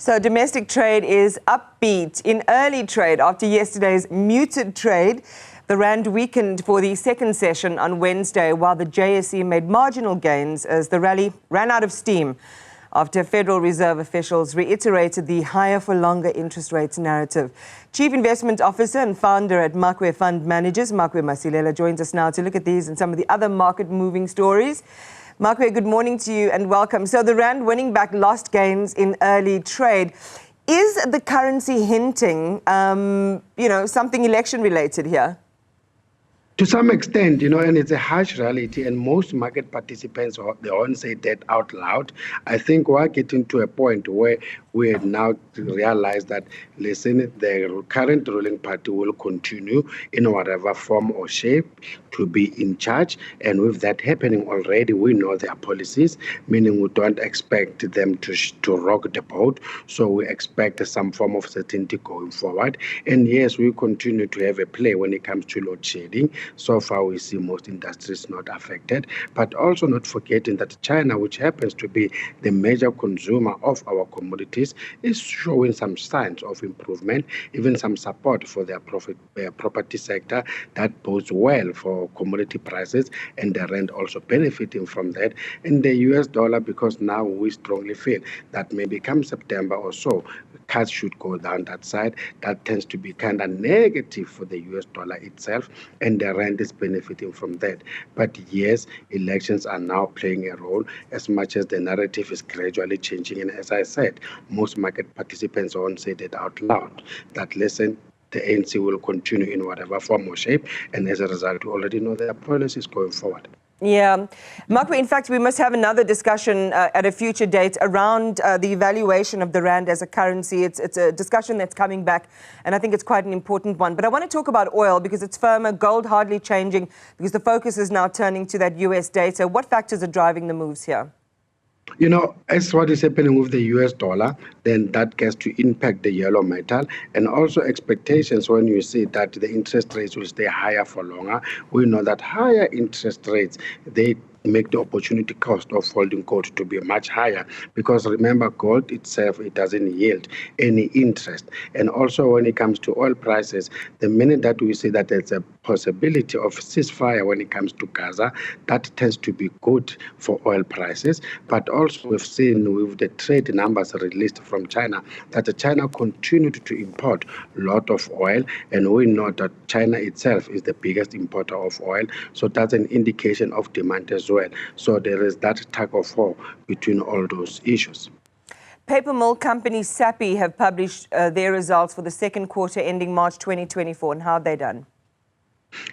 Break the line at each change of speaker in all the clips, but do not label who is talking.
So domestic trade is upbeat in early trade after yesterday's muted trade. The rand weakened for the second session on Wednesday, while the JSE made marginal gains as the rally ran out of steam after Federal Reserve officials reiterated the higher for longer interest rates narrative. Chief Investment Officer and founder at Makwe Fund Managers, Makwe Masilela, joins us now to look at these and some of the other market-moving stories. Makwe, good morning to you and welcome. So the rand winning back lost gains in early trade. Is the currency hinting, something election-related here?
To some extent, and it's a harsh reality, and most market participants, they won't say that out loud. I think we're getting to a point where we now realize that, listen, the current ruling party will continue in whatever form or shape to be in charge. And with that happening already, we know their policies, meaning we don't expect them to rock the boat. So we expect some form of certainty going forward. And yes, we continue to have a play when it comes to load shedding. So far, we see most industries not affected, but also not forgetting that China, which happens to be the major consumer of our commodities, is showing some signs of improvement, even some support for their property sector. That bodes well for commodity prices, and the rand also benefiting from that. And the US dollar, because now we strongly feel that maybe come September or so, cuts should go down that side. That tends to be kind of negative for the US dollar itself, and the rand is benefiting from that. But yes, elections are now playing a role as much as the narrative is gradually changing. And as I said, most market participants won't say that out loud, that listen, the ANC will continue in whatever form or shape, and as a result, we already know their policies going forward.
Yeah. Makwe, in fact, we must have another discussion at a future date around the evaluation of the rand as a currency. It's a discussion that's coming back, and I think it's quite an important one. But I want to talk about oil because it's firmer, gold hardly changing, because the focus is now turning to that US data. What factors are driving the moves here?
As what is happening with the US dollar, then that gets to impact the yellow metal, and also expectations when you see that the interest rates will stay higher for longer. We know that higher interest rates, they make the opportunity cost of holding gold to be much higher, because remember, gold itself, it doesn't yield any interest. And also when it comes to oil prices, the minute that we see that there's a possibility of ceasefire when it comes to Gaza, that tends to be good for oil prices. But also we've seen with the trade numbers released from China that China continued to import a lot of oil, and we know that China itself is the biggest importer of oil, so that's an indication of demand as well. So there is that tug of war between all those issues.
Paper mill company Sappi have published their results for the second quarter ending March 2024, and how have they done?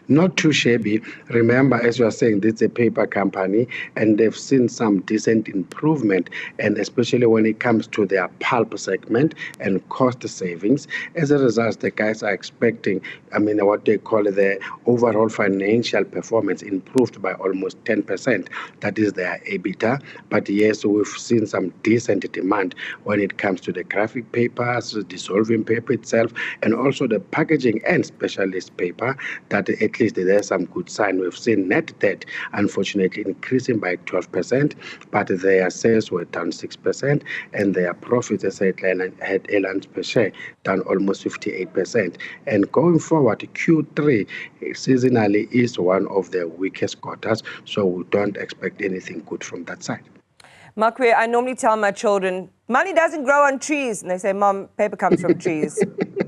Not too shabby. Remember, as you are saying, this is a paper company, and they've seen some decent improvement, and especially when it comes to their pulp segment and cost savings. As a result, the guys are expecting, what they call the overall financial performance improved by almost 10%. That is their EBITDA. But yes, we've seen some decent demand when it comes to the graphic papers, dissolving paper itself, and also the packaging and specialist paper. That at least there's some good sign. We've seen net debt, unfortunately, increasing by 12%, but their sales were down 6%, and their profits, as I had earnings per share, down almost 58%. And going forward, Q3 seasonally is one of the weakest quarters, so we don't expect anything good from that side.
Makwe, I normally tell my children, money doesn't grow on trees. And they say, Mom, paper comes from trees.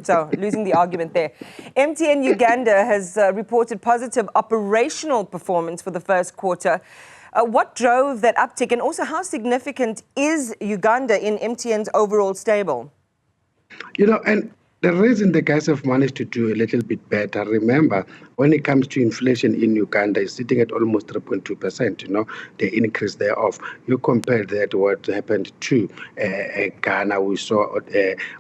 So losing the argument there. MTN Uganda has reported positive operational performance for the first quarter. What drove that uptick? And also, how significant is Uganda in MTN's overall stable?
And the reason the guys have managed to do a little bit better, remember, when it comes to inflation in Uganda, it's sitting at almost 3.2%, the increase thereof. You compare that to what happened to Ghana, we saw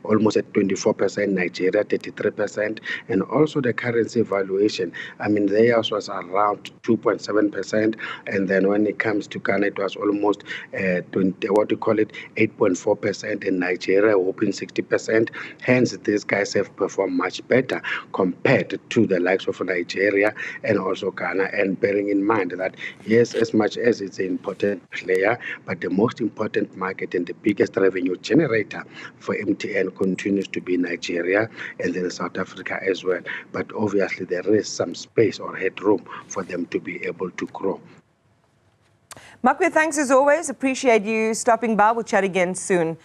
almost at 24%, Nigeria 33%, and also the currency valuation. Theirs was around 2.7%, and then when it comes to Ghana, it was almost 8.4%, in Nigeria, hoping 60%. Hence, these guys have performed much better compared to the likes of Nigeria and also Ghana. And bearing in mind that, yes, as much as it's an important player, but the most important market and the biggest revenue generator for MTN continues to be Nigeria and then South Africa as well. But obviously there is some space or headroom for them to be able to grow.
Makwe, thanks as always. Appreciate you stopping by. We'll chat again soon.